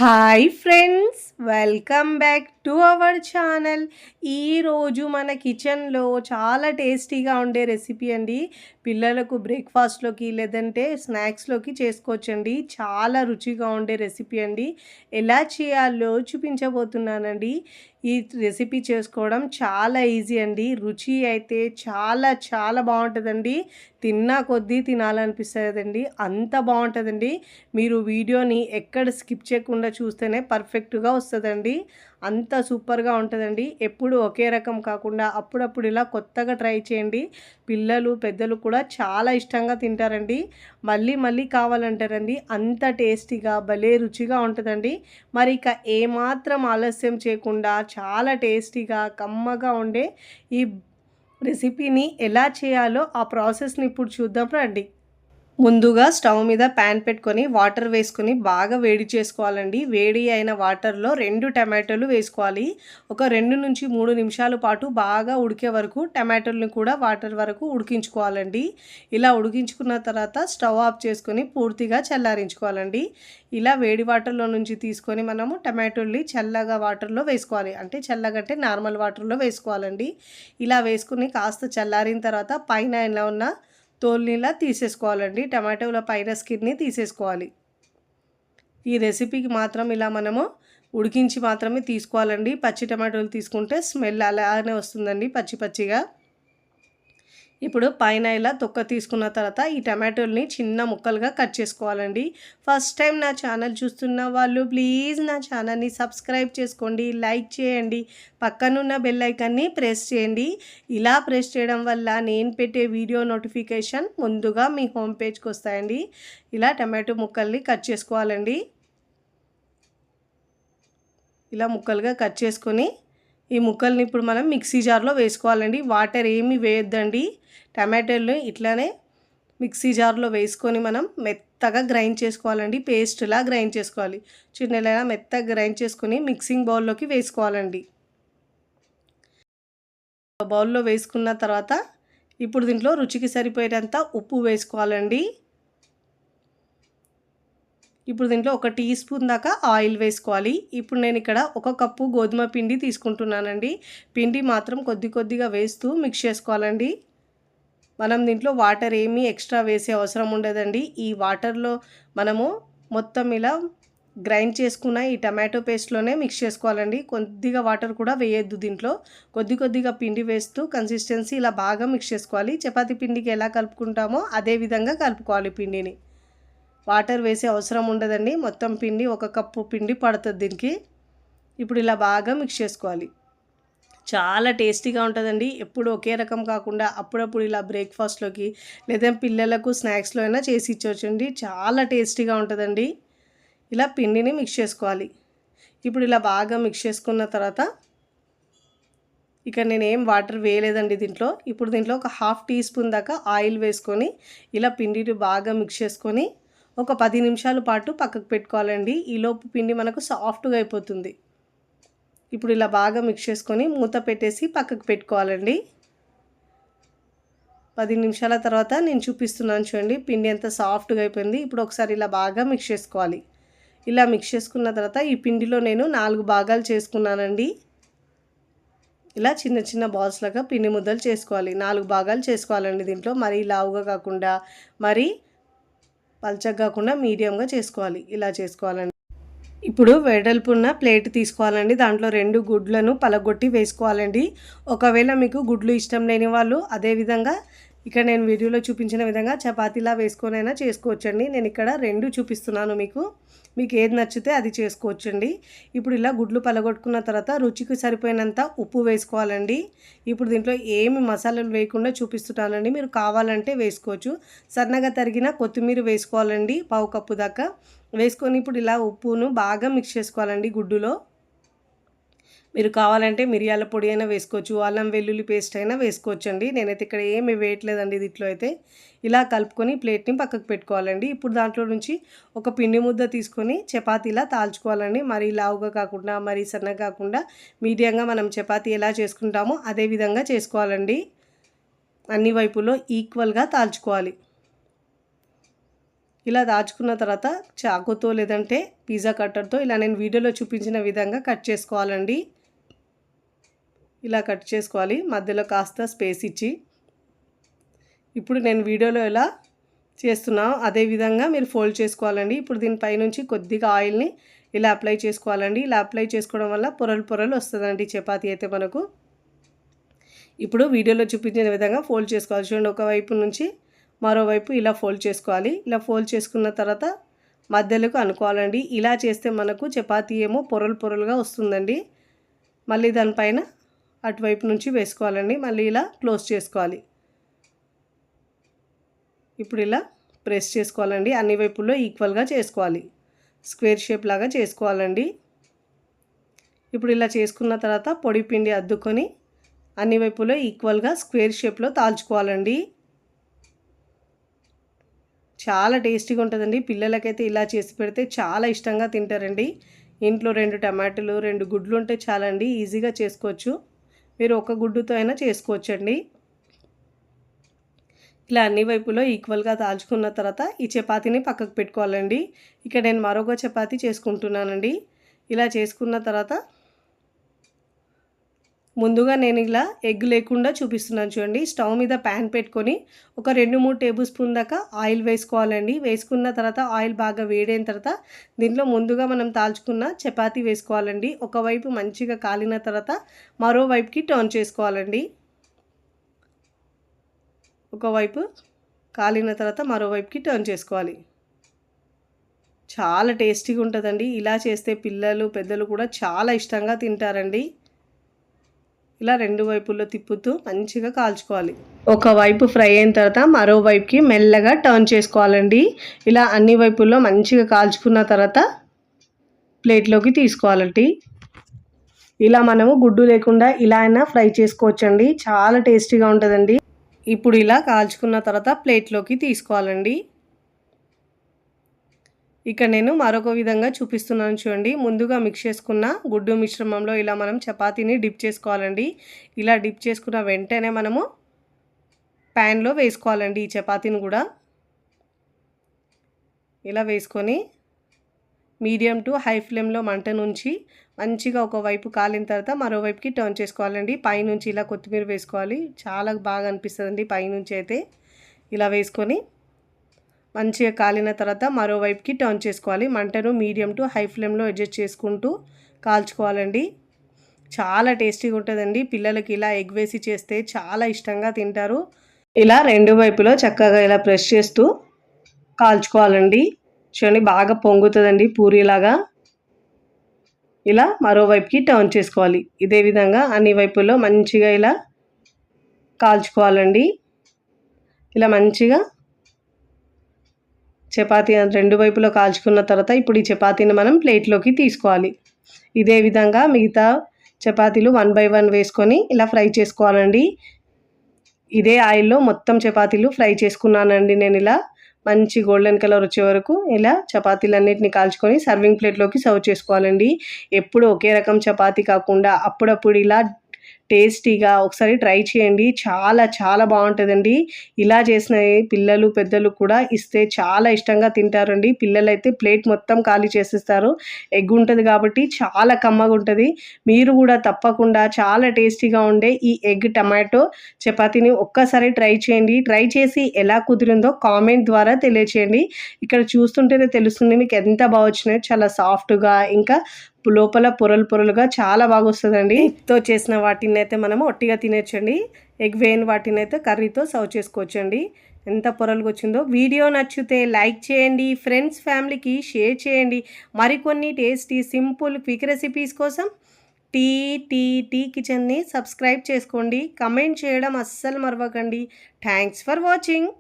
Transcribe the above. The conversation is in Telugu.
Hi friends, welcome back to our channel. ఈరోజు మన కిచెన్లో చాలా టేస్టీగా ఉండే రెసిపీ అండి. పిల్లలకు బ్రేక్ఫాస్ట్లోకి లేదంటే స్నాక్స్లోకి చేసుకోవచ్చండి. చాలా రుచిగా ఉండే రెసిపీ అండి. ఎలా చేయాలో చూపించబోతున్నానండి. ఈ రెసిపీ చేసుకోవడం చాలా ఈజీ అండి. రుచి అయితే చాలా చాలా బాగుంటుందండి. తిన్నా కొద్దీ తినాలనిపిస్తుందండి, అంత బాగుంటుందండి. మీరు వీడియోని ఎక్కడ స్కిప్ చేయకుండా చూస్తేనే పర్ఫెక్ట్గా వస్తుందండి. అంత సూపర్గా ఉంటుందండి. ఎప్పుడు ఒకే రకం కాకుండా అప్పుడప్పుడు ఇలా కొత్తగా ట్రై చేయండి. పిల్లలు పెద్దలు కూడా చాలా ఇష్టంగా తింటారండి. మళ్ళీ మళ్ళీ కావాలంటారండి. అంత టేస్టీగా భలే రుచిగా ఉంటుందండి. మరి ఇక ఏమాత్రం ఆలస్యం చేయకుండా చాలా టేస్టీగా కమ్మగా ఉండే ఈ రెసిపీని ఎలా చేయాలో ఆ ప్రాసెస్ని ఇప్పుడు చూద్దాం రండి. ముందుగా స్టవ్ మీద ప్యాన్ పెట్టుకొని వాటర్ వేసుకొని బాగా వేడి చేసుకోవాలండి. వేడి అయిన వాటర్లో 2 టమాటోలు వేసుకోవాలి. ఒక 2 నుంచి 3 నిమిషాల పాటు బాగా ఉడికే వరకు టమాటోల్ని కూడా వాటర్ వరకు ఉడికించుకోవాలండి. ఇలా ఉడికించుకున్న తర్వాత స్టవ్ ఆఫ్ చేసుకొని పూర్తిగా చల్లారించుకోవాలండి. ఇలా వేడి వాటర్లో నుంచి తీసుకొని మనము టమాటోల్ని చల్లగా వాటర్లో వేసుకోవాలి. అంటే చల్లగంటే నార్మల్ వాటర్లో వేసుకోవాలండి. ఇలా వేసుకుని కాస్త చల్లారిన తర్వాత పైన ఇలా ఉన్న తోలునిలా తీసేసుకోవాలండి. టమాటోల పైన స్కిన్ని తీసేసుకోవాలి. ఈ రెసిపీకి మాత్రం ఇలా మనము ఉడికించి మాత్రమే తీసుకోవాలండి. పచ్చి టమాటోలు తీసుకుంటే స్మెల్ అలానే వస్తుందండి, పచ్చి పచ్చిగా. ఇప్పుడు పైన ఇలా తొక్క తీసుకున్న తర్వాత ఈ టమాటోల్ని చిన్న ముక్కలుగా కట్ చేసుకోవాలండి. ఫస్ట్ టైం నా ఛానల్ చూస్తున్న వాళ్ళు ప్లీజ్ నా ఛానల్ని సబ్స్క్రైబ్ చేసుకోండి, లైక్ చేయండి, పక్కనున్న బెల్ ఐకాన్ని ప్రెస్ చేయండి. ఇలా ప్రెస్ చేయడం వల్ల నేను పెట్టే వీడియో నోటిఫికేషన్ ముందుగా మీ హోమ్ పేజ్కి వస్తాయండి. ఇలా టమాటో ముక్కల్ని కట్ చేసుకోవాలండి. ఇలా ముక్కలుగా కట్ చేసుకొని ఈ ముక్కల్ని ఇప్పుడు మనం మిక్సీ జార్లో వేసుకోవాలండి. వాటర్ ఏమీ వేయొద్దండి. టమాటోలు ఇట్లానే మిక్సీ జార్లో వేసుకొని మనం మెత్తగా గ్రైండ్ చేసుకోవాలండి. పేస్ట్లా గ్రైండ్ చేసుకోవాలి. చిన్నలా మెత్తగా గ్రైండ్ చేసుకొని మిక్సింగ్ బౌల్లోకి వేసుకోవాలండి. బౌల్లో వేసుకున్న తర్వాత ఇప్పుడు దీంట్లో రుచికి సరిపోయేంత ఉప్పు వేసుకోవాలండి. ఇప్పుడు దీంట్లో 1 టీ స్పూన్ దాకా ఆయిల్ వేసుకోవాలి. ఇప్పుడు నేను ఇక్కడ 1 కప్పు గోధుమ పిండి తీసుకుంటున్నానండి. పిండి మాత్రం కొద్ది కొద్దిగా వేస్తూ మిక్స్ చేసుకోవాలండి. మనం దీంట్లో వాటర్ ఏమీ ఎక్స్ట్రా వేసే అవసరం ఉండదండి. ఈ వాటర్లో మనము మొత్తం ఇలా గ్రైండ్ చేసుకున్న ఈ టమాటో పేస్ట్లోనే మిక్స్ చేసుకోవాలండి. కొద్దిగా వాటర్ కూడా వేయొద్దు దీంట్లో. కొద్ది కొద్దిగా పిండి వేస్తూ కన్సిస్టెన్సీ ఇలా బాగా మిక్స్ చేసుకోవాలి. చపాతీ పిండికి ఎలా కలుపుకుంటామో అదే విధంగా కలుపుకోవాలి పిండిని. వాటర్ వేసే అవసరం ఉండదండి. మొత్తం పిండి 1 కప్పు పిండి పడుతుంది దీనికి. ఇప్పుడు ఇలా బాగా మిక్స్ చేసుకోవాలి. చాలా టేస్టీగా ఉంటుందండి. ఎప్పుడు ఒకే రకం కాకుండా అప్పుడప్పుడు ఇలా బ్రేక్ఫాస్ట్లోకి లేదా పిల్లలకు స్నాక్స్లో అయినా చేసి ఇచ్చవచ్చండి. చాలా టేస్టీగా ఉంటుందండి. ఇలా పిండిని మిక్స్ చేసుకోవాలి. ఇప్పుడు ఇలా బాగా మిక్స్ చేసుకున్న తర్వాత ఇక నేనేం వాటర్ వేయలేదండి దీంట్లో. ఇప్పుడు దీంట్లో ఒక 1/2 టీ స్పూన్ దాకా ఆయిల్ వేసుకొని ఇలా పిండిని బాగా మిక్స్ చేసుకొని ఒక 10 నిమిషాల పాటు పక్కకు పెట్టుకోవాలండి. ఈలోపు పిండి మనకు సాఫ్ట్గా అయిపోతుంది. ఇప్పుడు ఇలా బాగా మిక్స్ చేసుకొని మూత పెట్టేసి పక్కకు పెట్టుకోవాలండి. 10 నిమిషాల తర్వాత నేను చూపిస్తున్నాను చూడండి, పిండి ఎంత సాఫ్ట్గా అయిపోయింది. ఇప్పుడు ఒకసారి ఇలా బాగా మిక్స్ చేసుకోవాలి. ఇలా మిక్స్ చేసుకున్న తర్వాత ఈ పిండిలో నేను 4 భాగాలు చేసుకున్నానండి. ఇలా చిన్న చిన్న బాల్స్ లాగా పిండి ముద్దలు చేసుకోవాలి. 4 భాగాలు చేసుకోవాలండి దీంట్లో. మరీ లావుగా కాకుండా మరీ పల్చగా కాకుండా మీడియంగా చేసుకోవాలి. ఇలా చేసుకోవాలండి. ఇప్పుడు వెడల్పున్న ప్లేట్ తీసుకోవాలండి. దాంట్లో 2 గుడ్లను పలగొట్టి వేసుకోవాలండి. ఒకవేళ మీకు గుడ్లు ఇష్టం లేని వాళ్ళు అదేవిధంగా ఇక్కడ నేను వీడియోలో చూపించిన విధంగా చపాతీలా వేసుకొనైనా చేసుకోవచ్చండి. నేను ఇక్కడ 2 చూపిస్తున్నాను మీకు. మీకు ఏది నచ్చితే అది చేసుకోవచ్చండి. ఇప్పుడు ఇలా గుడ్లు పలగొట్టుకున్న తర్వాత రుచికి సరిపోయినంత ఉప్పు వేసుకోవాలండి. ఇప్పుడు దీంట్లో ఏమి మసాలాలు వేయకుండా చూపిస్తున్నానండి. మీరు కావాలంటే వేసుకోవచ్చు. సన్నగా తరిగిన కొత్తిమీర వేసుకోవాలండి, 1/2 కప్పు దాకా వేసుకొని ఇప్పుడు ఇలా ఉప్పును బాగా మిక్స్ చేసుకోవాలండి గుడ్డులో. మీరు కావాలంటే మిరియాల పొడి అయినా వేసుకోవచ్చు, అల్లం వెల్లుల్లి పేస్ట్ అయినా వేసుకోవచ్చండి. నేనైతే ఇక్కడ ఏమి వేయట్లేదండి దీంట్లో అయితే. ఇలా కలుపుకొని ప్లేట్ని పక్కకు పెట్టుకోవాలండి. ఇప్పుడు దాంట్లో నుంచి ఒక పిండి ముద్ద తీసుకొని చపాతీలా తాల్చుకోవాలండి. మరీ లావుగా కాకుండా మరీ సన్నగా కాకుండా మీడియంగా మనం చపాతీ ఎలా చేసుకుంటామో అదే విధంగా చేసుకోవాలండి. అన్ని వైపులో ఈక్వల్గా తాల్చుకోవాలి. ఇలా దాచుకున్న తర్వాత చాకుతో లేదంటే పిజ్జా కట్టర్తో ఇలా నేను వీడియోలో చూపించిన విధంగా కట్ చేసుకోవాలండి. ఇలా కట్ చేసుకోవాలి, మధ్యలో కాస్త స్పేస్ ఇచ్చి. ఇప్పుడు నేను వీడియోలో ఎలా చేస్తున్నాను అదే విధంగా మీరు ఫోల్డ్ చేసుకోవాలండి. ఇప్పుడు దీనిపై నుంచి కొద్దిగా ఆయిల్ని ఇలా అప్లై చేసుకోవాలండి. ఇలా అప్లై చేసుకోవడం వల్ల పొరలు పొరలు వస్తుందండి చపాతీ అయితే మనకు. ఇప్పుడు వీడియోలో చూపించిన విధంగా ఫోల్డ్ చేసుకోవాలి. చూడండి, ఒకవైపు నుంచి మరోవైపు ఇలా ఫోల్డ్ చేసుకోవాలి. ఇలా ఫోల్డ్ చేసుకున్న తర్వాత మధ్యలోకి అనుకోవాలండి. ఇలా చేస్తే మనకు చపాతీ ఏమో పొరలు పొరలుగా వస్తుందండి. మళ్ళీ దానిపైన అటువైపు నుంచి వేసుకోవాలండి. మళ్ళీ ఇలా క్లోజ్ చేసుకోవాలి. ఇప్పుడు ఇలా ప్రెస్ చేసుకోవాలండి. అన్ని వైపుల్లో ఈక్వల్గా చేసుకోవాలి, స్క్వేర్ షేప్ లాగా చేసుకోవాలండి. ఇప్పుడు ఇలా చేసుకున్న తర్వాత పొడి పిండి అద్దుకొని అన్ని వైపులో ఈక్వల్గా స్క్వేర్ షేప్లో తాల్చుకోవాలండి. చాలా టేస్టీగా ఉంటుందండి. పిల్లలకైతే ఇలా చేసి పెడితే చాలా ఇష్టంగా తింటారండి. ఇంట్లో 2 టమాటాలు 2 గుడ్లు ఉంటే చాలండి, ఈజీగా చేసుకోవచ్చు. మీరు ఒక గుడ్డుతో అయినా చేసుకోవచ్చండి. ఇలా అన్ని వైపులో ఈక్వల్గా తాల్చుకున్న తర్వాత ఈ చపాతీని పక్కకు పెట్టుకోవాలండి. ఇక్కడ నేను మరొక చపాతీ చేసుకుంటున్నానండి. ఇలా చేసుకున్న తర్వాత ముందుగా నేను ఇలా ఎగ్ లేకుండా చూపిస్తున్నాను చూడండి. స్టవ్ మీద ప్యాన్ పెట్టుకొని ఒక 2-3 టేబుల్ స్పూన్ దాకా ఆయిల్ వేసుకోవాలండి. వేసుకున్న తర్వాత ఆయిల్ బాగా వేడైన తర్వాత దీంట్లో ముందుగా మనం తాల్చుకున్న చపాతీ వేసుకోవాలండి. ఒకవైపు మంచిగా కాలిన తర్వాత మరోవైపుకి టర్న్ చేసుకోవాలండి. ఒకవైపు కాలిన తర్వాత మరోవైపుకి టర్న్ చేసుకోవాలి. చాలా టేస్టీగా ఉంటుందండి. ఇలా చేస్తే పిల్లలు పెద్దలు కూడా చాలా ఇష్టంగా తింటారండి. ఇలా 2 వైపుల్లో తిప్పుతూ మంచిగా కాల్చుకోవాలి. ఒకవైపు ఫ్రై అయిన తర్వాత మరోవైపుకి మెల్లగా టర్న్ చేసుకోవాలండి. ఇలా అన్ని వైపుల్లో మంచిగా కాల్చుకున్న తర్వాత ప్లేట్లోకి తీసుకోవాలండి. ఇలా మనము గుడ్డు లేకుండా ఇలా అయినా ఫ్రై చేసుకోవచ్చండి. చాలా టేస్టీగా ఉంటుందండి. ఇప్పుడు ఇలా కాల్చుకున్న తర్వాత ప్లేట్లోకి తీసుకోవాలండి. ఇక్కడ నేను మరొక విధంగా చూపిస్తున్నాను చూడండి. ముందుగా మిక్స్ చేసుకున్న గుడ్డు మిశ్రమంలో ఇలా మనం చపాతీని డిప్ చేసుకోవాలండి. ఇలా డిప్ చేసుకున్న వెంటనే మనము ప్యాన్లో వేసుకోవాలండి. ఈ చపాతీని కూడా ఇలా వేసుకొని మీడియం టు హై ఫ్లేమ్లో మంట నుంచి మంచిగా ఒకవైపు కాలిన తర్వాత మరోవైపుకి టర్న్ చేసుకోవాలండి. పైనుంచి ఇలా కొత్తిమీర వేసుకోవాలి. చాలా బాగా అనిపిస్తుందండి పైనుంచి అయితే. ఇలా వేసుకొని మంచిగా కాలిన తర్వాత మరోవైపుకి టర్న్ చేసుకోవాలి. మంటను మీడియం టు హై ఫ్లేమ్లో అడ్జస్ట్ చేసుకుంటూ కాల్చుకోవాలండి. చాలా టేస్టీగా ఉంటుందండి. పిల్లలకి ఇలా ఎగ్ వేసి చేస్తే చాలా ఇష్టంగా తింటారు. ఇలా 2 వైపులో చక్కగా ఇలా ప్రెస్ చేస్తూ కాల్చుకోవాలండి. చూడండి, బాగా పొంగుతుందండి పూరీలాగా. ఇలా మరోవైపుకి టర్న్ చేసుకోవాలి. ఇదే విధంగా అన్ని వైపుల్లో మంచిగా ఇలా కాల్చుకోవాలండి. ఇలా మంచిగా చపాతీ 2 వైపులో కాల్చుకున్న తర్వాత ఇప్పుడు ఈ చపాతీని మనం ప్లేట్లోకి తీసుకోవాలి. ఇదే విధంగా మిగతా చపాతీలు 1 బై 1 వేసుకొని ఇలా ఫ్రై చేసుకోవాలండి. ఇదే ఆయిల్లో మొత్తం చపాతీలు ఫ్రై చేసుకున్నానండి నేను. ఇలా మంచి గోల్డెన్ కలర్ వచ్చే వరకు ఇలా చపాతీలన్నిటిని కాల్చుకొని సర్వింగ్ ప్లేట్లోకి సర్వ్ చేసుకోవాలండి. ఎప్పుడు ఒకే రకం చపాతీ కాకుండా అప్పుడప్పుడు ఇలా టేస్టీగా ఒకసారి ట్రై చేయండి. చాలా చాలా బాగుంటుందండి. ఇలా చేసిన పిల్లలు పెద్దలు కూడా ఇస్తే చాలా ఇష్టంగా తింటారండి. పిల్లలైతే ప్లేట్ మొత్తం ఖాళీ చేసేస్తారు. ఎగ్ ఉంటుంది కాబట్టి చాలా కమ్మగా ఉంటుంది. మీరు కూడా తప్పకుండా చాలా టేస్టీగా ఉండే ఈ ఎగ్ టమాటో చపాతీని ఒక్కసారి ట్రై చేయండి. ట్రై చేసి ఎలా కుదిరిందో కామెంట్ ద్వారా తెలియచేయండి. ఇక్కడ చూస్తుంటేనే తెలుస్తుంది మీకు ఎంత బాగా వచ్చినాయో. చాలా సాఫ్ట్గా ఇంకా లోపల పొరలు పొరలుగా చాలా బాగా వస్తుందండి. ఎగ్తో చేసిన వాటిని అయితే మనము ఒట్టిగా తినేయచ్చండి. ఎగ్ వేయని వాటిని అయితే కర్రీతో సర్వ్ చేసుకోవచ్చండి. ఎంత పొరలుగా వచ్చిందో. వీడియో నచ్చితే లైక్ చేయండి, ఫ్రెండ్స్ ఫ్యామిలీకి షేర్ చేయండి. మరికొన్ని టేస్టీ సింపుల్ క్విక్ రెసిపీస్ కోసం టీ కిచెన్ని సబ్స్క్రైబ్ చేసుకోండి. కమెంట్ చేయడం అస్సలు మరవకండి. Thanks for watching.